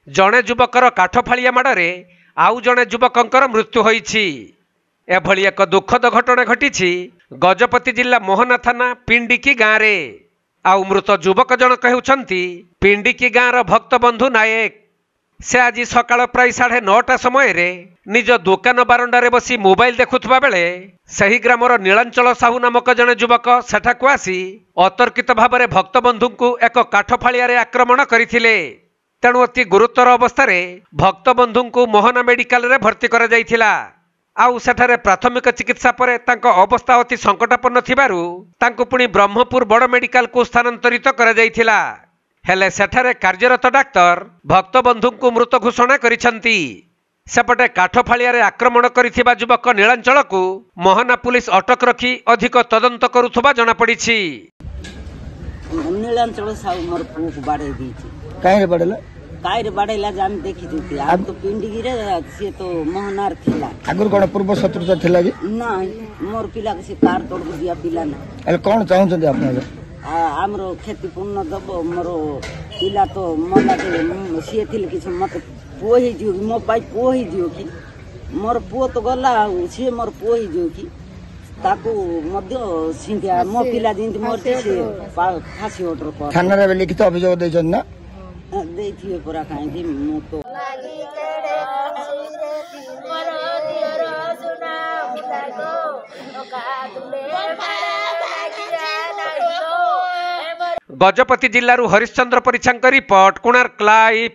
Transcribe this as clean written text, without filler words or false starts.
जड़े युवकर काठफाड़िया माड़े आउ जड़े युवकर मृत्यु होईछि। एभली एक दुखद घटना घटी गजपति जिला मोहना थाना पिंडिकी गाँव में। आउ मृत युवक जनक हेउछंती पिंडिकी गाँवर भक्तबंधु नायक। से आज सकाळ प्राय 9:30 समय निज दुकान बारंडारे बसी मोबाइल देखुवा बेले सही ग्रामर नीलांचल साहू नामक जड़े युवक सेठाकु आसी अतर्कित भाव में भक्तबंधु को एक काठफाड़िया आक्रमण करथिले। तेणु अति गुरुतर अवस्था भक्तबंधु को मोहना मेडिकल रे भर्ती करा जायथिला। आउ सेठारे प्राथमिक चिकित्सा पर तांको अवस्था अति संकटापन्न थिबारु तांको पुणी ब्रह्मपुर बड़ मेडिकल को स्थानांतरित करा जायथिला। हेले सेठारे कार्यरत डाक्तर भक्तबंधु को मृत घोषणा करिसंती। सेपटे काठफाड़िया आक्रमण करिथिबा युवक नीलांचल को मोहना पुलिस अटक रखी अधिक तदंत करुथबा जणा पड़िछि। नीलांचल साहू मोर पुक बाड़े दीछि। काहे रे बाड़ेला? काहे बाड़ेला जे हम देखि दिति। आब तो पिंडिगी रे से तो मोहनार थिला। आगुर कोन पूर्व शत्रुता थिला कि? नाही मोर पिला के से कार तोड़ दिया पिला ना। अरे कोन चाहउछन आपन? हमरो खेती पूर्ण दब मोर पिला तो मला के से थिल कि मत पोही दियो मो पाई पोही दियो कि मोर पो तो गला से मोर पोही दियो कि ताको मध्य सिंधिया मो पिला दिन मोर से फांसी ऑर्डर कर थाना रे लिखित अभियोग दैछन ना? देथिए पूरा काहे कि मो तो गजपति जिल्लारू हरिश्चंद्र परिछांक रिपोर्ट कोणार्क लाइव।